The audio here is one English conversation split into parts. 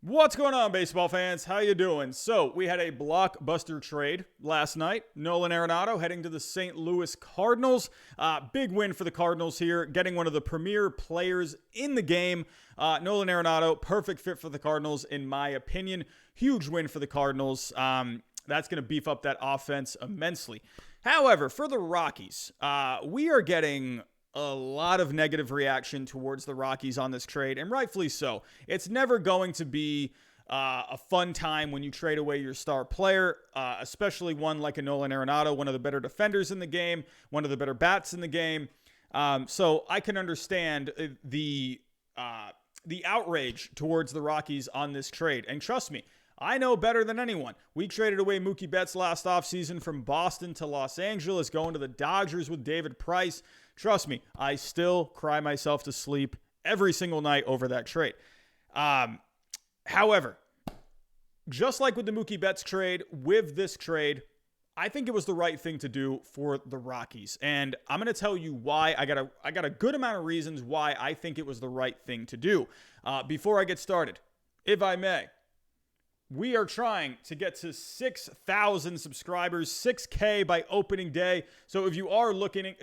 What's going on, baseball fans? How you doing? So, we had a blockbuster trade last night. Nolan Arenado heading to the St. Louis Cardinals. Big win for the Cardinals here, getting one of the premier players in the game. Nolan Arenado, perfect fit for the Cardinals, in my opinion. Huge win for the Cardinals. That's going to beef up that offense immensely. However, for the Rockies, we are getting a lot of negative reaction towards the Rockies on this trade, and rightfully so. It's never going to be a fun time when you trade away your star player, especially one like a Nolan Arenado, one of the better defenders in the game, one of the better bats in the game. So I can understand the outrage towards the Rockies on this trade. And trust me, I know better than anyone. We traded away Mookie Betts last offseason from Boston to Los Angeles, going to the Dodgers with David Price. Trust me, I still cry myself to sleep every single night over that trade. However, just like with the Mookie Betts trade, with this trade, I think it was the right thing to do for the Rockies. And I'm going to tell you why. I got a good amount of reasons why I think it was the right thing to do. Before I get started, if I may, we are trying to get to 6,000 subscribers, 6K by opening day. So if you are looking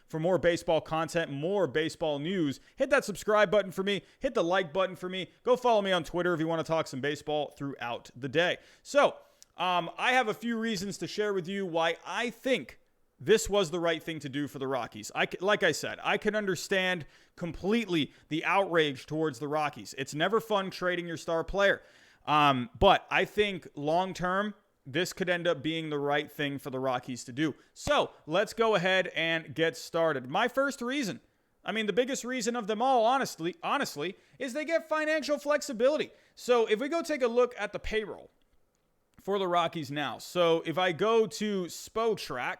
for more baseball content, more baseball news, hit that subscribe button for me, hit the like button for me. Go follow me on Twitter if you want to talk some baseball throughout the day. So I have a few reasons to share with you why I think this was the right thing to do for the Rockies. Like I said, I can understand completely the outrage towards the Rockies. It's never fun trading your star player. But I think long-term, this could end up being the right thing for the Rockies to do. So let's go ahead and get started. My first reason, the biggest reason of them all, honestly, is they get financial flexibility. So if we go take a look at the payroll for the Rockies now. So if I go to Spotrac,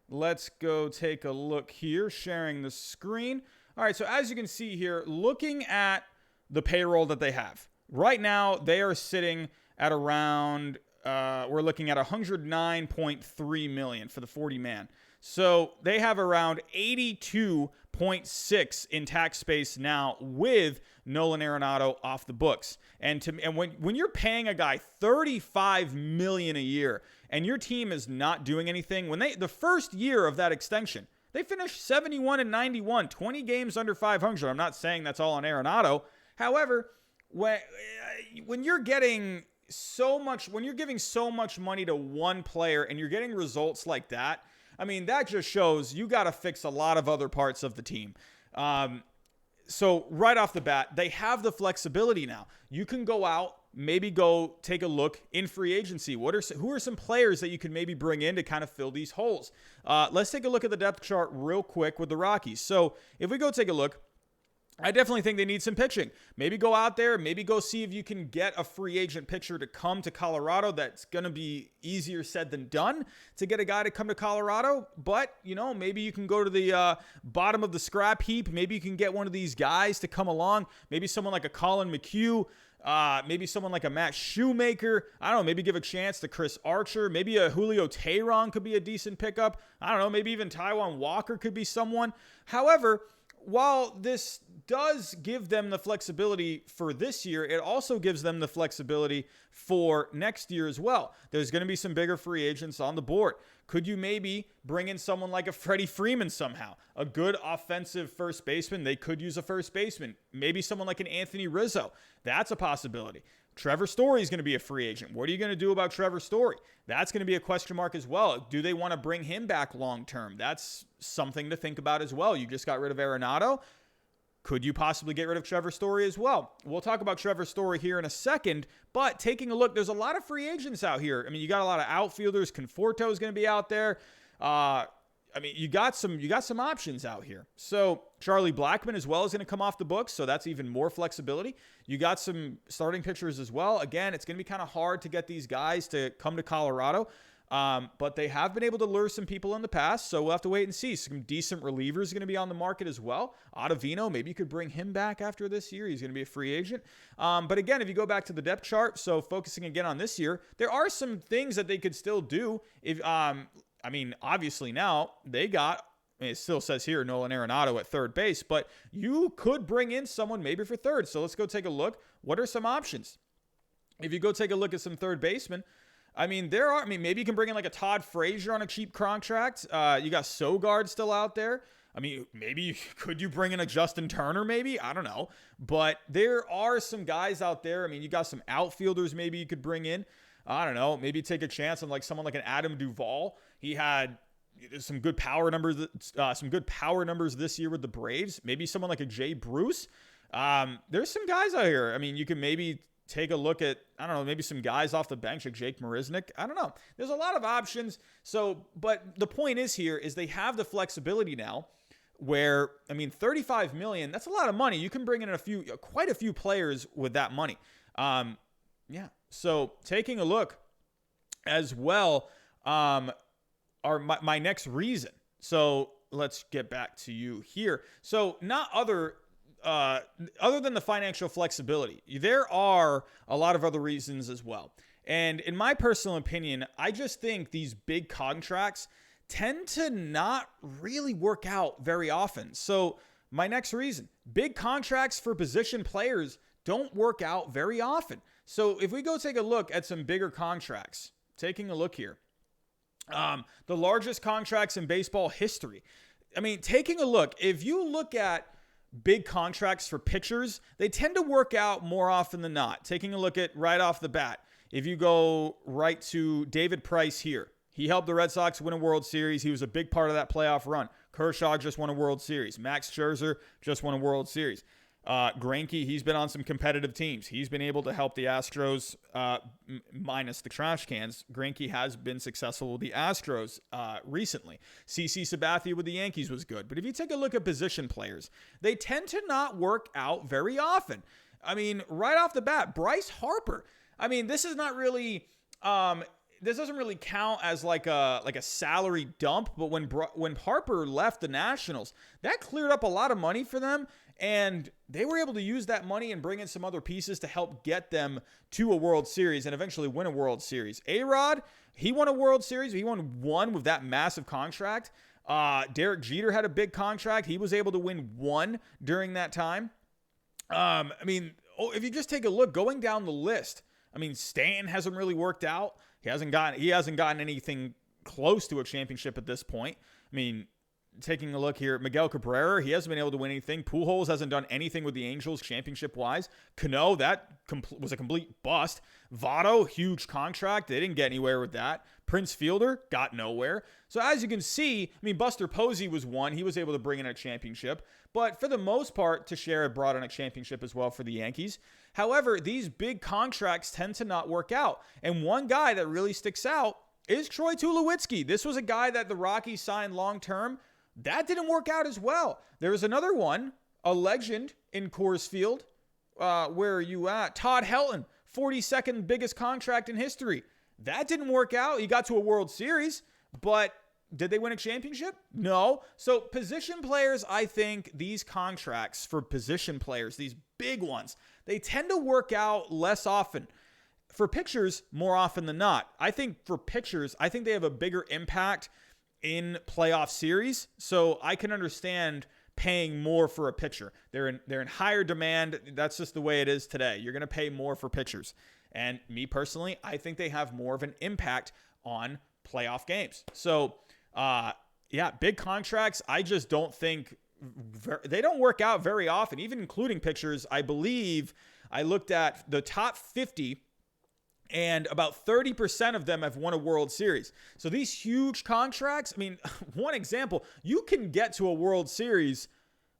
let's go take a look here, sharing the screen. All right, so as you can see here, looking at the payroll that they have. Right now, they are sitting at around, we're looking at $109.3 million for the 40-man. So they have around 82.6 in tax space now with Nolan Arenado off the books. And when you're paying a guy $35 million a year and your team is not doing anything, the first year of that extension, they finished 71-91, 20 games under 500. I'm not saying that's all on Arenado. However, when you're giving so much money to one player and you're getting results like that, that just shows you got to fix a lot of other parts of the team. So right off the bat, they have the flexibility now. You can go out, maybe go take a look in free agency. Who are some players that you can maybe bring in to kind of fill these holes? Let's take a look at the depth chart real quick with the Rockies. So if we go take a look, I definitely think they need some pitching. Maybe go out there, maybe go see if you can get a free agent pitcher to come to Colorado. That's going to be easier said than done to get a guy to come to Colorado. But, maybe you can go to the bottom of the scrap heap. Maybe you can get one of these guys to come along. Maybe someone like a Colin McHugh. Maybe someone like a Matt Shoemaker. I don't know, maybe give a chance to Chris Archer. Maybe a Julio Teheran could be a decent pickup. I don't know, maybe even Taijuan Walker could be someone. However, while this does give them the flexibility for this year, it also gives them the flexibility for next year as well. There's going to be some bigger free agents on the board. Could you maybe bring in someone like a Freddie Freeman somehow? A good offensive first baseman. They could use a first baseman. Maybe someone like an Anthony Rizzo. That's a possibility. Trevor Story is going to be a free agent. What are you going to do about Trevor Story? That's going to be a question mark as well. Do they want to bring him back long term? That's something to think about as well. You just got rid of Arenado. Could you possibly get rid of Trevor Story as well? We'll talk about Trevor Story here in a second, but taking a look, there's a lot of free agents out here. You got a lot of outfielders. Conforto is going to be out there. You got some options out here. So Charlie Blackmon as well is going to come off the books, so that's even more flexibility. You got some starting pitchers as well. Again, it's going to be kind of hard to get these guys to come to Colorado, but they have been able to lure some people in the past, so we'll have to wait and see. Some decent relievers are going to be on the market as well. Ottavino, maybe you could bring him back after this year. He's going to be a free agent. But again, if you go back to the depth chart, so focusing again on this year, there are some things that they could still do. Obviously now they got it still says here Nolan Arenado at third base, but you could bring in someone maybe for third. So let's go take a look. What are some options? If you go take a look at some third basemen, maybe you can bring in like a Todd Frazier on a cheap contract. You got Sogard still out there. Could you bring in a Justin Turner maybe? I don't know. But there are some guys out there. You got some outfielders maybe you could bring in. I don't know. Maybe take a chance on like someone like an Adam Duvall. He had some good power numbers this year with the Braves. Maybe someone like a Jay Bruce. There's some guys out here. You can maybe take a look at, I don't know, maybe some guys off the bench like Jake Marisnick. I don't know. There's a lot of options. But the point is here is they have the flexibility now where, $35 million, that's a lot of money. You can bring in quite a few players with that money. So taking a look as well, are my next reason. So let's get back to you here. So not other than the financial flexibility, there are a lot of other reasons as well. And in my personal opinion, I just think these big contracts tend to not really work out very often. So my next reason, big contracts for position players don't work out very often. So if we go take a look at some bigger contracts, taking a look here, the largest contracts in baseball history. Taking a look, if you look at big contracts for pitchers, they tend to work out more often than not. Taking a look at right off the bat, if you go right to David Price here, he helped the Red Sox win a World Series. He was a big part of that playoff run. Kershaw just won a World Series. Max Scherzer just won a World Series. Greinke, he's been on some competitive teams. He's been able to help the Astros, minus the trash cans. Greinke has been successful with the Astros recently. CC Sabathia with the Yankees was good. But if you take a look at position players, they tend to not work out very often. Right off the bat, Bryce Harper. This is not really... this doesn't really count as like a salary dump, but when Harper left the Nationals, that cleared up a lot of money for them, and they were able to use that money and bring in some other pieces to help get them to a World Series and eventually win a World Series. A-Rod, he won a World Series. He won one with that massive contract. Derek Jeter had a big contract. He was able to win one during that time. If you just take a look going down the list, Stanton hasn't really worked out. He hasn't gotten anything close to a championship at this point. Taking a look here, Miguel Cabrera, he hasn't been able to win anything. Pujols hasn't done anything with the Angels championship-wise. Cano, that was a complete bust. Votto, huge contract. They didn't get anywhere with that. Prince Fielder, got nowhere. So as you can see, Buster Posey was one. He was able to bring in a championship. But for the most part, Teixeira brought in a championship as well for the Yankees. However, these big contracts tend to not work out. And one guy that really sticks out is Troy Tulowitzki. This was a guy that the Rockies signed long-term. That didn't work out as well. There was another one, a legend in Coors Field. Where are you at? Todd Helton, 42nd biggest contract in history. That didn't work out. He got to a World Series, but did they win a championship? No. So position players, I think these contracts for position players, these big ones, they tend to work out less often. For pitchers, more often than not. I think for pitchers, they have a bigger impact in playoff series. So I can understand paying more for a pitcher. They're in higher demand. That's just the way it is today. You're going to pay more for pitchers. And me personally, I think they have more of an impact on playoff games. So, big contracts, I just don't think they don't work out very often, even including pitchers. I believe I looked at the top 50 and about 30% of them have won a World Series. So these huge contracts, one example, you can get to a World Series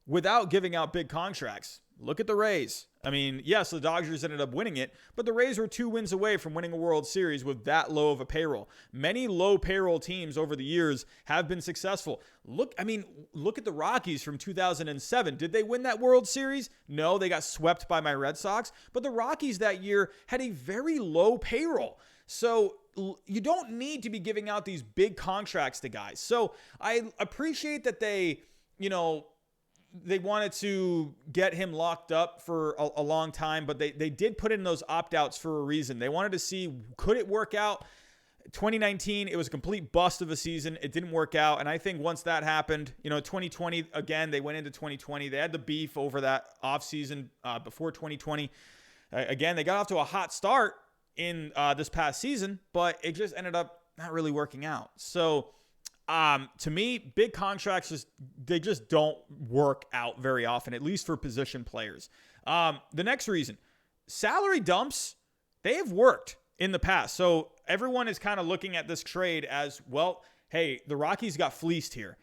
without giving out big contracts. Look at the Rays. Yes, the Dodgers ended up winning it, but the Rays were 2 wins away from winning a World Series with that low of a payroll. Many low payroll teams over the years have been successful. Look at the Rockies from 2007. Did they win that World Series? No, they got swept by my Red Sox, but the Rockies that year had a very low payroll. So you don't need to be giving out these big contracts to guys. So I appreciate that they wanted to get him locked up for a long time, but they did put in those opt-outs for a reason. They wanted to see, could it work out? 2019, it was a complete bust of a season. It didn't work out. And I think once that happened, 2020, again, they went into 2020. They had the beef over that offseason before 2020. Again, they got off to a hot start in this past season, but it just ended up not really working out. So to me, big contracts they just don't work out very often, at least for position players. The next reason, salary dumps, they have worked in the past. So everyone is kind of looking at this trade as, well, hey, the Rockies got fleeced here.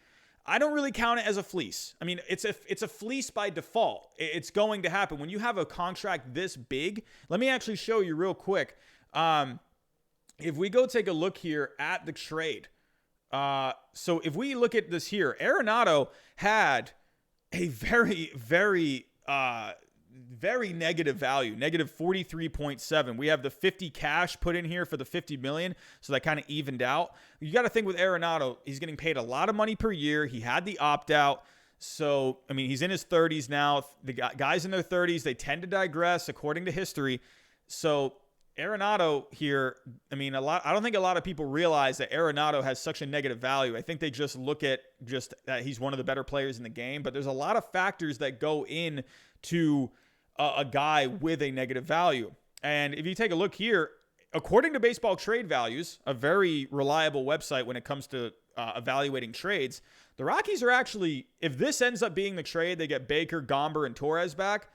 I don't really count it as a fleece. I mean, it's a fleece by default. It's going to happen. When you have a contract this big, let me actually show you real quick. If we go take a look here at the trade. So if we look at this here, Arenado had a very, very, very negative value, negative 43.7. We have the 50 cash put in here for the 50 million. So that kind of evened out. You got to think with Arenado, he's getting paid a lot of money per year. He had the opt out. So, I mean, he's in his 30s now. The guys in their 30s, they tend to digress according to history. So Arenado here, I mean, I don't think a lot of people realize that Arenado has such a negative value. I think they just look at just that he's one of the better players in the game, but there's a lot of factors that go in to a guy with a negative value. And if you take a look here, according to Baseball Trade Values, a very reliable website when it comes to evaluating trades, the Rockies are actually, if this ends up being the trade, they get Baker, Gomber, and Torres back,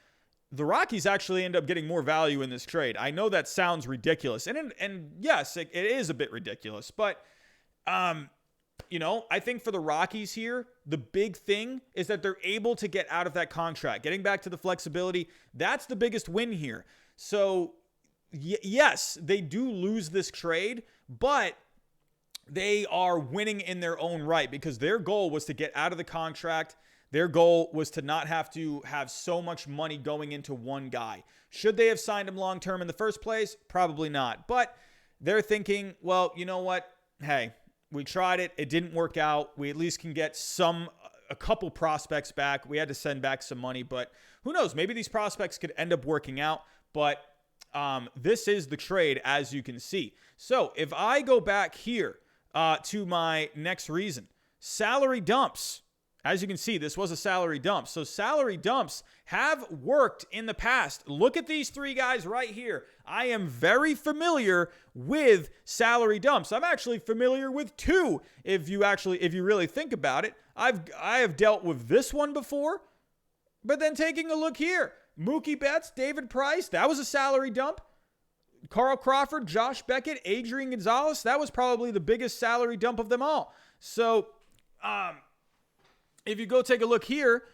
the Rockies actually end up getting more value in this trade. I know that sounds ridiculous. And yes, it is a bit ridiculous. But, I think for the Rockies here, the big thing is that they're able to get out of that contract. Getting back to the flexibility, that's the biggest win here. So, yes, they do lose this trade, but they are winning in their own right because their goal was to get out of the contract. Their goal was to not have to have so much money going into one guy. Should they have signed him long-term in the first place? Probably not. But they're thinking, well, you know what? Hey, we tried it. It didn't work out. We at least can get a couple prospects back. We had to send back some money, but who knows? Maybe these prospects could end up working out. But this is the trade, as you can see. So if I go back here to my next reason, salary dumps. As you can see, this was a salary dump. So salary dumps have worked in the past. Look at these three guys right here. I am very familiar with salary dumps. I'm actually familiar with two. If you really think about it, I have dealt with this one before. But then taking a look here, Mookie Betts, David Price, that was a salary dump. Carl Crawford, Josh Beckett, Adrian Gonzalez, that was probably the biggest salary dump of them all. So, if you go take a look here,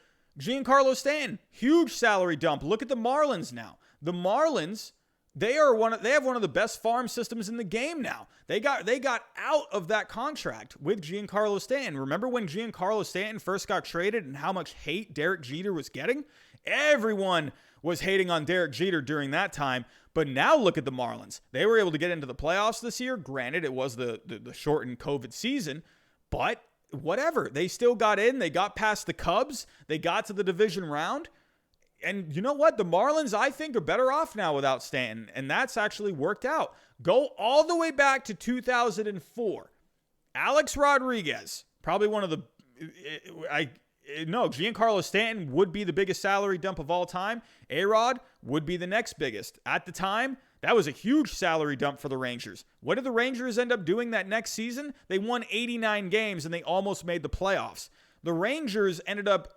Giancarlo Stanton, huge salary dump. Look at the Marlins now. The Marlins, they have one of the best farm systems in the game now. They got out of that contract with Giancarlo Stanton. Remember when Giancarlo Stanton first got traded and how much hate Derek Jeter was getting? Everyone was hating on Derek Jeter during that time. But now look at the Marlins. They were able to get into the playoffs this year. Granted, it was the shortened COVID season, but whatever. They still got in. They got past the Cubs. They got to the division round. And you know what? The Marlins, I think, are better off now without Stanton. And that's actually worked out. Go all the way back to 2004. Alex Rodriguez, probably one of the... Giancarlo Stanton would be the biggest salary dump of all time. A-Rod would be the next biggest. At the time, that was a huge salary dump for the Rangers. What did the Rangers end up doing that next season? They won 89 games and they almost made the playoffs. The Rangers ended up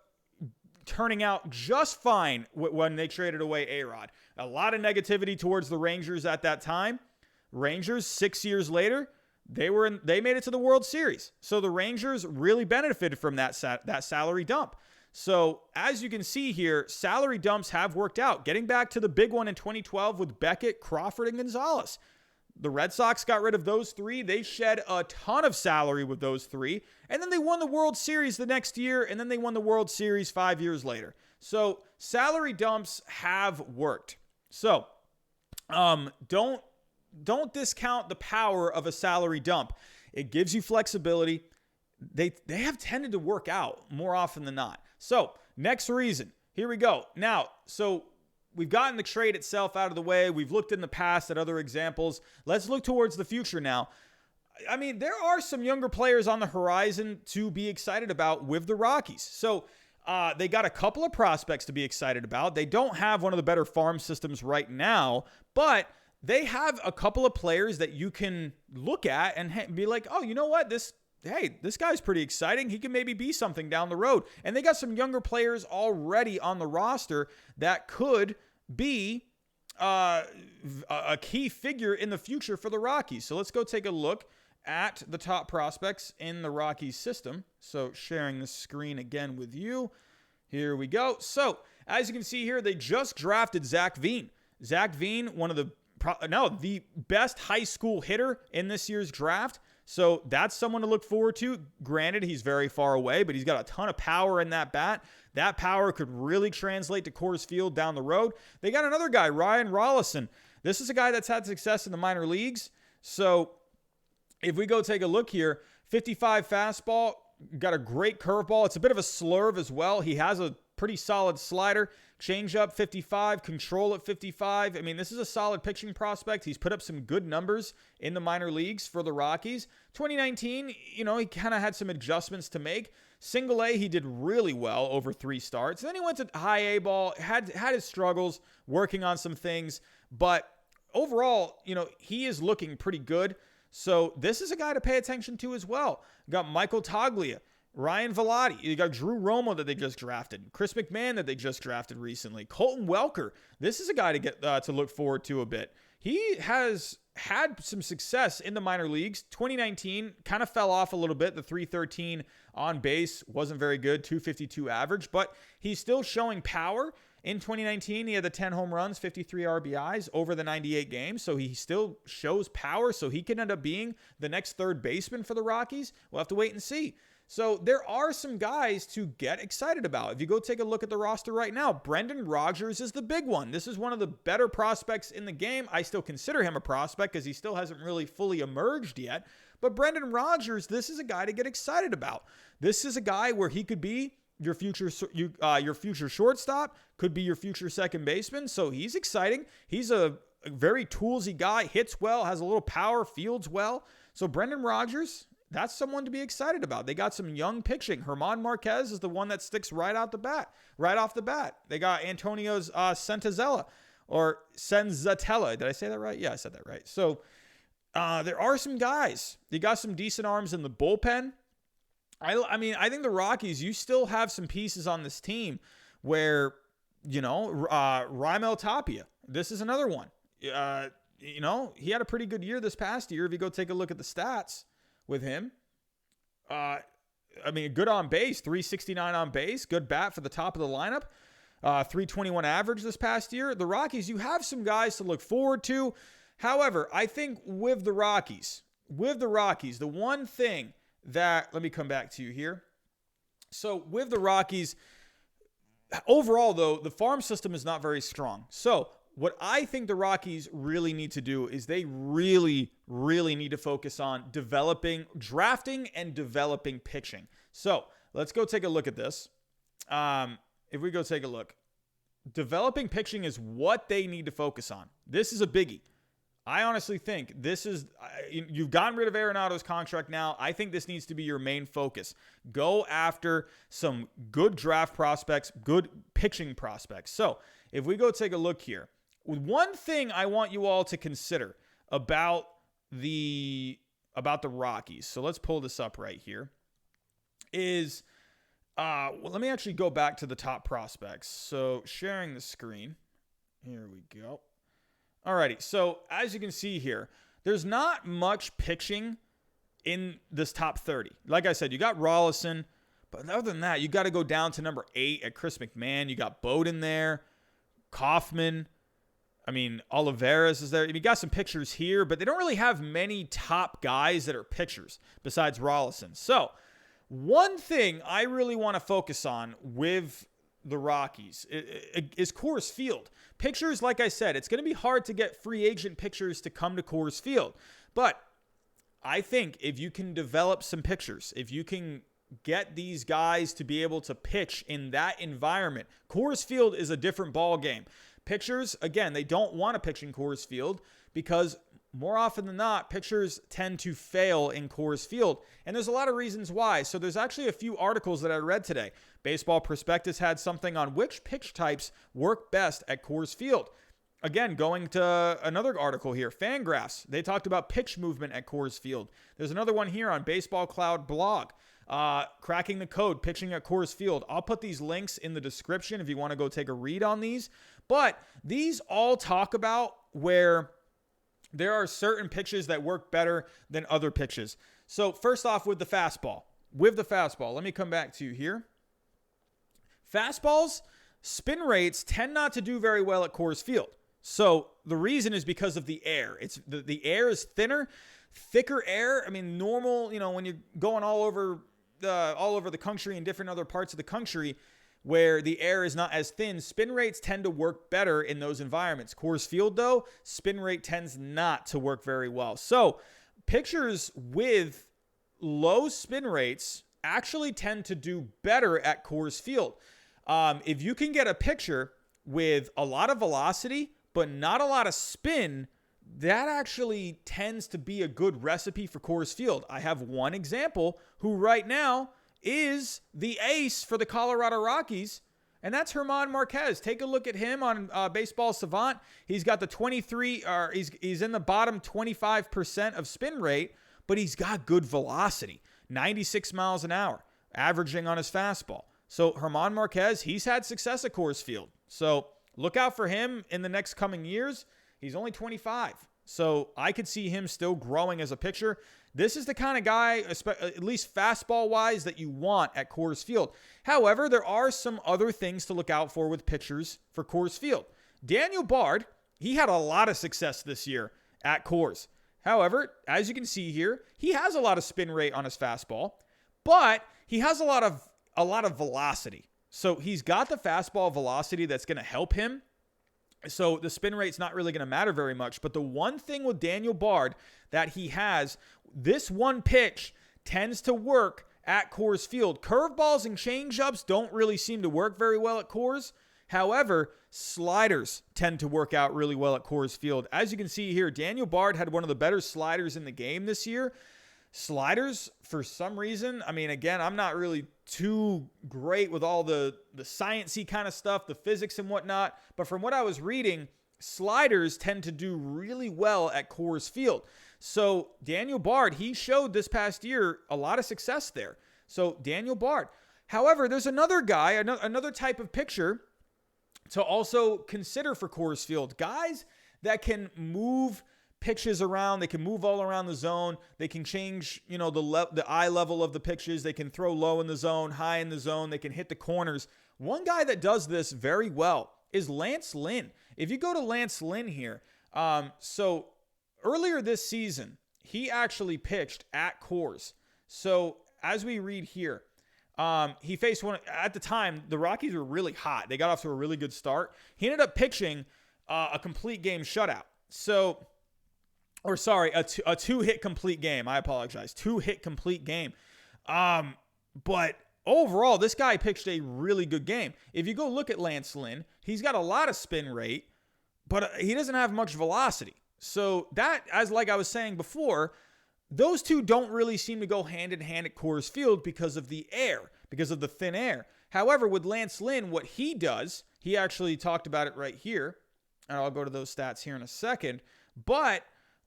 turning out just fine when they traded away A-Rod. A lot of negativity towards the Rangers at that time. Rangers, 6 years later, they made it to the World Series. So the Rangers really benefited from that salary dump. So as you can see here, salary dumps have worked out. Getting back to the big one in 2012 with Beckett, Crawford, and Gonzalez. The Red Sox got rid of those three. They shed a ton of salary with those three. And then they won the World Series the next year. And then they won the World Series 5 years later. So salary dumps have worked. So don't discount the power of a salary dump. It gives you flexibility. They have tended to work out more often than not. So next reason, here we go. Now, so we've gotten the trade itself out of the way. We've looked in the past at other examples. Let's look towards the future now. I mean, there are some younger players on the horizon to be excited about with the Rockies. So They got a couple of prospects to be excited about. They don't have one of the better farm systems right now, but they have a couple of players that you can look at and be like, oh, you know what? This guy's pretty exciting. He can maybe be something down the road. And they got some younger players already on the roster that could be a key figure in the future for the Rockies. So let's go take a look at the top prospects in the Rockies system. So sharing the screen again with you. Here we go. So as you can see here, they just drafted Zach Veen. Zach Veen, one of the best high school hitter in this year's draft. So that's someone to look forward to. Granted, he's very far away, but he's got a ton of power in that bat. That power could really translate to Coors Field down the road. They got another guy, Ryan Rollison. This is a guy that's had success in the minor leagues. So if we go take a look here, 55 fastball, got a great curveball. It's a bit of a slurve as well. He has a pretty solid slider. Changeup 55, control at 55. I mean, this is a solid pitching prospect. He's put up some good numbers in the minor leagues for the Rockies. 2019, he kind of had some adjustments to make. Single A, he did really well over 3 starts. Then he went to high A ball, had his struggles, working on some things. But overall, he is looking pretty good. So this is a guy to pay attention to as well. You got Michael Toglia, Ryan Velotti. You got Drew Romo that they just drafted. Chris McMahon that they just drafted recently. Colton Welker. This is a guy to get to look forward to a bit. He has had some success in the minor leagues. 2019 kind of fell off a little bit. The 313 on base wasn't very good, 252 average, but he's still showing power. In 2019, he had the 10 home runs, 53 RBIs over the 98 games, so he still shows power, so he can end up being the next third baseman for the Rockies. We'll have to wait and see. So there are some guys to get excited about. If you go take a look at the roster right now, Brendan Rodgers is the big one. This is one of the better prospects in the game. I still consider him a prospect because he still hasn't really fully emerged yet. But Brendan Rodgers, this is a guy to get excited about. This is a guy where he could be your future shortstop, could be your future second baseman. So he's exciting. He's a very toolsy guy, hits well, has a little power, fields well. So Brendan Rodgers, that's someone to be excited about. They got some young pitching. German Marquez is the one that sticks right off the bat. They got Antonio's Senzatella. Did I say that right? Yeah, I said that right. So there are some guys. You got some decent arms in the bullpen. I think the Rockies, you still have some pieces on this team where, Raimel Tapia, this is another one. He had a pretty good year this past year. If you go take a look at the stats with him, good on base, 369 on base, good bat for the top of the lineup, 321 average this past year. The Rockies, you have some guys to look forward to. However, I think with the Rockies, the one thing that, let me come back to you here. So with the Rockies, overall though, the farm system is not very strong. So what I think the Rockies really need to do is they really, really need to focus on drafting and developing pitching. So let's go take a look at this. If we go take a look, developing pitching is what they need to focus on. This is a biggie. I honestly think you've gotten rid of Arenado's contract now. I think this needs to be your main focus. Go after some good draft prospects, good pitching prospects. So if we go take a look here, one thing I want you all to consider about the Rockies. So let's pull this up right here. Let me actually go back to the top prospects. So sharing the screen. Here we go. Alrighty, so as you can see here, there's not much pitching in this top 30. Like I said, you got Rollison, but other than that, you got to go down to number 8 at Chris McMahon. You got Bowden there, Kaufman. Olivares is there. You got some pitchers here, but they don't really have many top guys that are pitchers besides Rollison. So one thing I really want to focus on with the Rockies is Coors Field. Pitchers, like I said, it's going to be hard to get free agent pitchers to come to Coors Field. But I think if you can develop some pitchers, if you can get these guys to be able to pitch in that environment, Coors Field is a different ball game. Pitchers, again, they don't want to pitch in Coors Field because more often than not, pitchers tend to fail in Coors Field. And there's a lot of reasons why. So there's actually a few articles that I read today. Baseball Prospectus had something on which pitch types work best at Coors Field. Again, going to another article here, Fangraphs. They talked about pitch movement at Coors Field. There's another one here on Baseball Cloud blog. Cracking the code, pitching at Coors Field. I'll put these links in the description if you want to go take a read on these. But these all talk about where there are certain pitches that work better than other pitches. So first off, with the fastball. Let me come back to you here. Fastballs, spin rates tend not to do very well at Coors Field. So the reason is because of the air. It's the air is thicker air. I mean, normal, when you're going all over the country and different other parts of the country where the air is not as thin, spin rates tend to work better in those environments. Coors Field, though, spin rate tends not to work very well. So pitchers with low spin rates actually tend to do better at Coors Field. If you can get a pitcher with a lot of velocity but not a lot of spin, that actually tends to be a good recipe for Coors Field. I have one example who right now is the ace for the Colorado Rockies, and that's German Marquez. Take a look at him on Baseball Savant. He's got the 23, or he's in the bottom 25% of spin rate, but he's got good velocity, 96 miles an hour, averaging on his fastball. So German Marquez, he's had success at Coors Field. So look out for him in the next coming years. He's only 25. So I could see him still growing as a pitcher. This is the kind of guy, at least fastball-wise, that you want at Coors Field. However, there are some other things to look out for with pitchers for Coors Field. Daniel Bard, he had a lot of success this year at Coors. However, as you can see here, he has a lot of spin rate on his fastball, but he has a lot of velocity. So he's got the fastball velocity that's going to help him. So the spin rate's not really going to matter very much. But the one thing with Daniel Bard that he has, this one pitch tends to work at Coors Field. Curveballs and changeups don't really seem to work very well at Coors. However, sliders tend to work out really well at Coors Field. As you can see here, Daniel Bard had one of the better sliders in the game this year. Sliders, for some reason, I mean, again, I'm not really too great with all the science-y kind of stuff, the physics and whatnot, but from what I was reading, sliders tend to do really well at Coors Field. So Daniel Bard, he showed this past year a lot of success there. So Daniel Bard. However, there's another guy, another type of pitcher to also consider for Coors Field. Guys that can move pitches around, they can move all around the zone, they can change, the eye level of the pitches, they can throw low in the zone, high in the zone, they can hit the corners. One guy that does this very well is Lance Lynn. If you go to Lance Lynn here, so earlier this season, he actually pitched at Coors. So as we read here, he faced one, at the time, the Rockies were really hot. They got off to a really good start. He ended up pitching a complete game shutout. A two-hit complete game. I apologize. Two-hit complete game. But overall, this guy pitched a really good game. If you go look at Lance Lynn, he's got a lot of spin rate, but he doesn't have much velocity. So that, like I was saying before, those two don't really seem to go hand in hand at Coors Field because of the air, because of the thin air. However, with Lance Lynn, what he does, he actually talked about it right here, and I'll go to those stats here in a second, but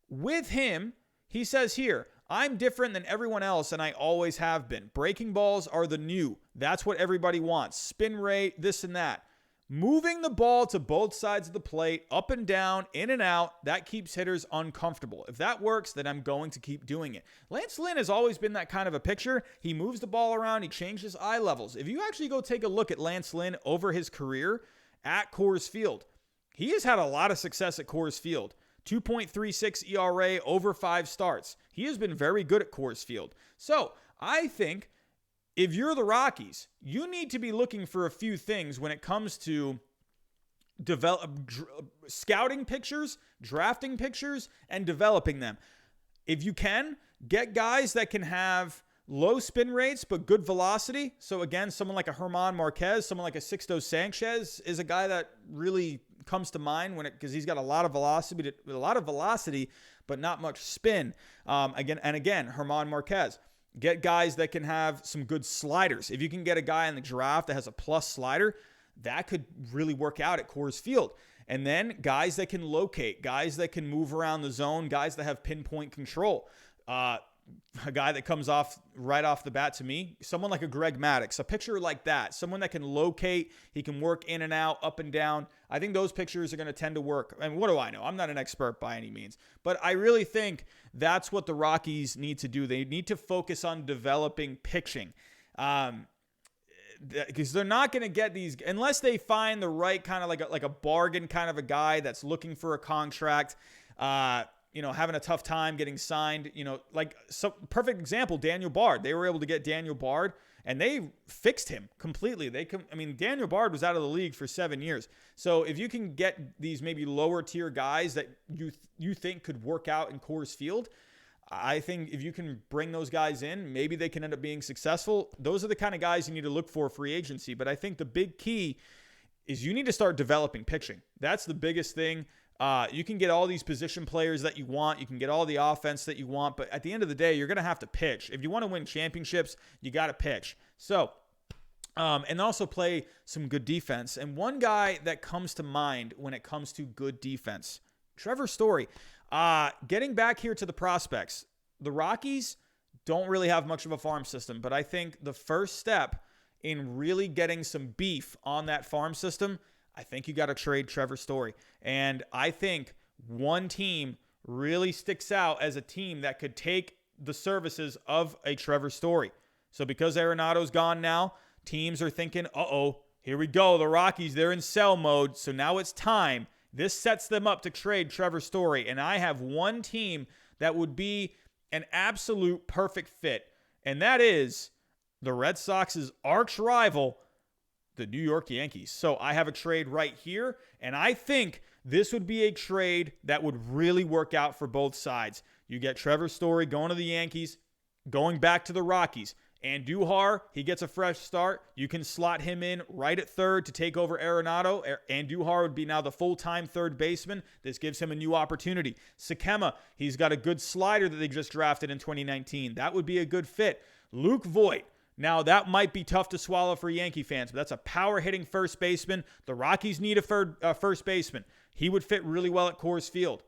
with him, he says here, I'm different than everyone else, and I always have been. Breaking balls are the new. That's what everybody wants. Spin rate, this and that. Moving the ball to both sides of the plate, up and down, in and out, that keeps hitters uncomfortable. If that works, then I'm going to keep doing it. Lance Lynn has always been that kind of a pitcher. He moves the ball around. He changes eye levels. If you actually go take a look at Lance Lynn over his career at Coors Field, he has had a lot of success at Coors Field. 2.36 ERA over 5 starts. He has been very good at Coors Field. So I think if you're the Rockies, you need to be looking for a few things when it comes to scouting pitchers, drafting pitchers, and developing them. If you can, get guys that can have low spin rates but good velocity. So again, someone like a German Marquez, someone like a Sixto Sanchez is a guy that really comes to mind because he's got a lot of velocity, but not much spin. Again, Herman Marquez. Get guys that can have some good sliders. If you can get a guy in the draft that has a plus slider, that could really work out at Coors Field. And then guys that can locate, guys that can move around the zone, guys that have pinpoint control. A guy that comes right off the bat to me, someone like a Greg Maddux, a pitcher like that, someone that can locate, he can work in and out, up and down. I think those pitchers are going to tend to work. And what do I know? I'm not an expert by any means, but I really think that's what the Rockies need to do. They need to focus on developing pitching. Because they're not going to get these unless they find the right kind of like a bargain kind of a guy that's looking for a contract, having a tough time getting signed, perfect example, Daniel Bard. They were able to get Daniel Bard and they fixed him completely. Daniel Bard was out of the league for 7 years. So if you can get these maybe lower tier guys that you think could work out in Coors Field, I think if you can bring those guys in, maybe they can end up being successful. Those are the kind of guys you need to look for free agency. But I think the big key is you need to start developing pitching. That's the biggest thing. You can get all these position players that you want. You can get all the offense that you want. But at the end of the day, you're going to have to pitch. If you want to win championships, you got to pitch. So, and also play some good defense. And one guy that comes to mind when it comes to good defense, Trevor Story. Getting back here to the prospects, the Rockies don't really have much of a farm system, but I think the first step in really getting some beef on that farm system, I think you got to trade Trevor Story. And I think one team really sticks out as a team that could take the services of a Trevor Story. So because Arenado's gone now, teams are thinking, here we go. The Rockies, they're in sell mode. So now it's time. This sets them up to trade Trevor Story. And I have one team that would be an absolute perfect fit. And that is the Red Sox's arch rival, the New York Yankees. So I have a trade right here. And I think this would be a trade that would really work out for both sides. You get Trevor Story going to the Yankees, going back to the Rockies. Andujar, he gets a fresh start. You can slot him in right at third to take over Arenado. Andujar would be now the full-time third baseman. This gives him a new opportunity. Sakema, he's got a good slider that they just drafted in 2019. That would be a good fit. Luke Voit. Now, that might be tough to swallow for Yankee fans, but that's a power-hitting first baseman. The Rockies need a first baseman. He would fit really well at Coors Field.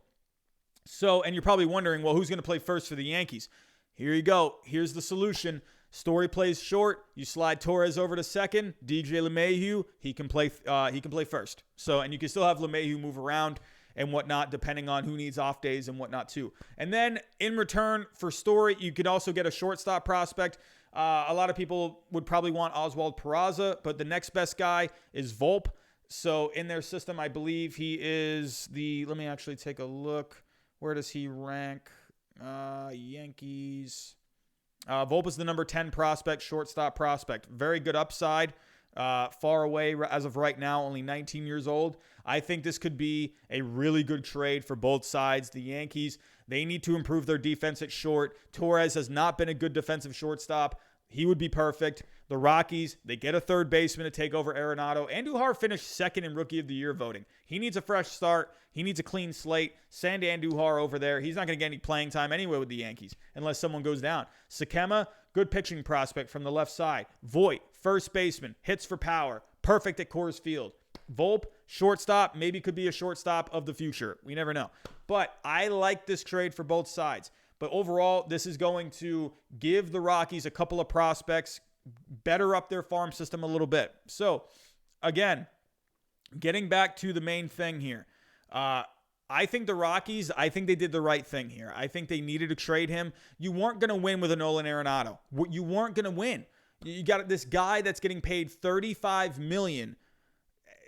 So, and you're probably wondering, well, who's going to play first for the Yankees? Here you go. Here's the solution. Story plays short. You slide Torres over to second. DJ LeMahieu, he can play first. So, and you can still have LeMahieu move around and whatnot, depending on who needs off days and whatnot too. And then in return for Story, you could also get a shortstop prospect. A lot of people would probably want Oswald Peraza, but the next best guy is Volpe. So in their system, I believe he is let me actually take a look. Where does he rank? Yankees. Volpe is the number 10 prospect, shortstop prospect. Very good upside. Far away as of right now, only 19 years old. I think this could be a really good trade for both sides. The Yankees, they need to improve their defense at short. Torres has not been a good defensive shortstop. He would be perfect. The Rockies, they get a third baseman to take over Arenado. Andujar finished second in Rookie of the Year voting. He needs a fresh start. He needs a clean slate. Send Andujar over there. He's not going to get any playing time anyway with the Yankees unless someone goes down. Sakema, good pitching prospect from the left side. Voit, first baseman, hits for power. Perfect at Coors Field. Volpe, shortstop, maybe could be a shortstop of the future. We never know. But I like this trade for both sides. But overall, this is going to give the Rockies a couple of prospects, better up their farm system a little bit. So, again, getting back to the main thing here. I think the Rockies, I think they did the right thing here. I think they needed to trade him. You weren't going to win with a Nolan Arenado. You weren't going to win. You got this guy that's getting paid $35 million,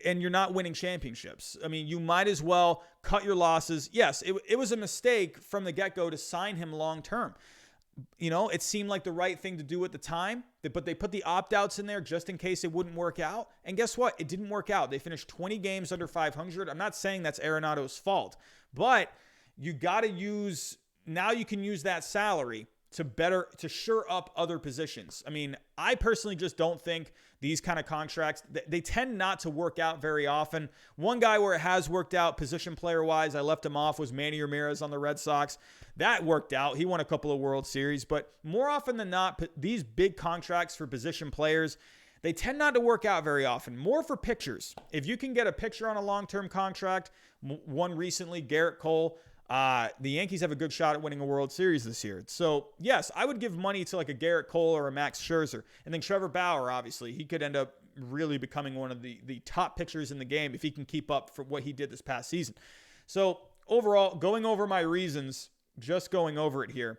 and you're not winning championships. I mean, you might as well cut your losses. Yes, it was a mistake from the get-go to sign him long-term. You know, it seemed like the right thing to do at the time, but they put the opt-outs in there just in case it wouldn't work out. And guess what? It didn't work out. They finished 20 games under 500. I'm not saying that's Arenado's fault, but you got to now you can use that salary to shore up other positions. I mean, I personally just don't think these kind of contracts, they tend not to work out very often. One guy where it has worked out position player wise, I left him off, was Manny Ramirez on the Red Sox. That worked out. He won a couple of World Series, but more often than not, these big contracts for position players, they tend not to work out very often. More for pitchers. If you can get a pitcher on a long-term contract, one recently, Garrett Cole, the Yankees have a good shot at winning a World Series this year. So, yes, I would give money to like a Garrett Cole or a Max Scherzer. And then Trevor Bauer, obviously, he could end up really becoming one of the top pitchers in the game if he can keep up for what he did this past season. So, overall, going over my reasons, just going over it here,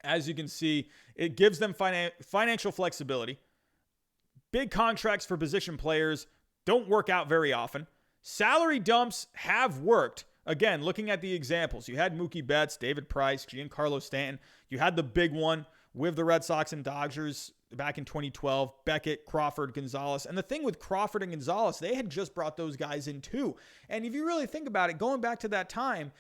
as you can see, it gives them financial flexibility. Big contracts for position players don't work out very often. Salary dumps have worked. Again, looking at the examples, you had Mookie Betts, David Price, Giancarlo Stanton. You had the big one with the Red Sox and Dodgers back in 2012, Beckett, Crawford, Gonzalez. And the thing with Crawford and Gonzalez, they had just brought those guys in too. And if you really think about it, going back to that time,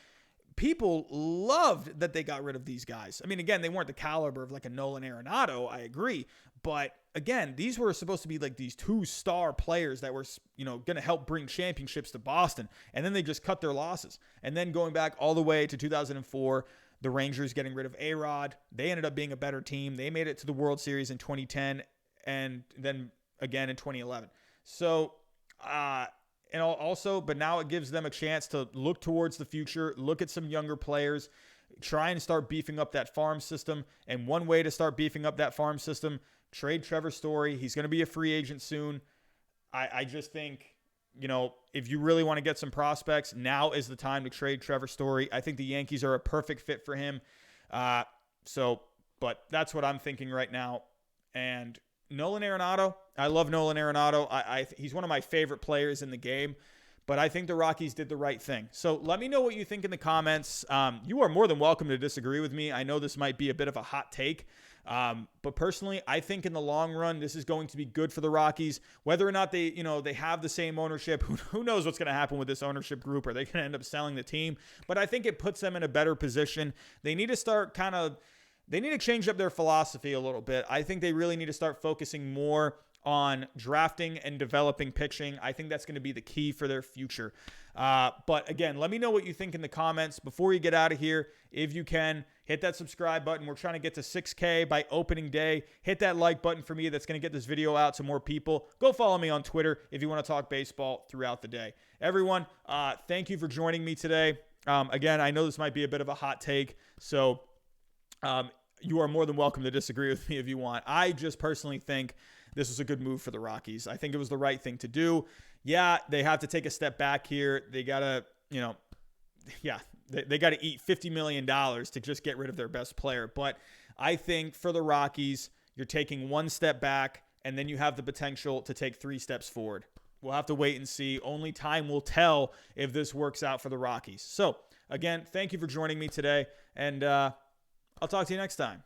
people loved that they got rid of these guys. I mean, again, they weren't the caliber of like a Nolan Arenado, I agree. But again, these were supposed to be like these 2-star players that were, going to help bring championships to Boston. And then they just cut their losses. And then going back all the way to 2004, the Rangers getting rid of A-Rod. They ended up being a better team. They made it to the World Series in 2010 and then again in 2011. So, and also, but now it gives them a chance to look towards the future, look at some younger players, try and start beefing up that farm system. And one way to start beefing up that farm system, trade Trevor Story. He's going to be a free agent soon. I just think, if you really want to get some prospects, now is the time to trade Trevor Story. I think the Yankees are a perfect fit for him. But that's what I'm thinking right now. And Nolan Arenado, I love Nolan Arenado. He's one of my favorite players in the game. But I think the Rockies did the right thing. So let me know what you think in the comments. You are more than welcome to disagree with me. I know this might be a bit of a hot take. But personally, I think in the long run, this is going to be good for the Rockies. Whether or not they have the same ownership, who knows what's going to happen with this ownership group? Are they going to end up selling the team? But I think it puts them in a better position. They need to they need to change up their philosophy a little bit. I think they really need to start focusing more on drafting and developing pitching. I think that's going to be the key for their future. But again, let me know what you think in the comments. Before you get out of here, if you can, hit that subscribe button. We're trying to get to 6K by opening day. Hit that like button for me. That's going to get this video out to more people. Go follow me on Twitter if you want to talk baseball throughout the day. Everyone, thank you for joining me today. Again, I know this might be a bit of a hot take, so you are more than welcome to disagree with me if you want. I just personally think this was a good move for the Rockies. I think it was the right thing to do. Yeah, they have to take a step back here. They got to, they got to eat $50 million to just get rid of their best player. But I think for the Rockies, you're taking one step back, and then you have the potential to take 3 steps forward. We'll have to wait and see. Only time will tell if this works out for the Rockies. So, again, thank you for joining me today, and I'll talk to you next time.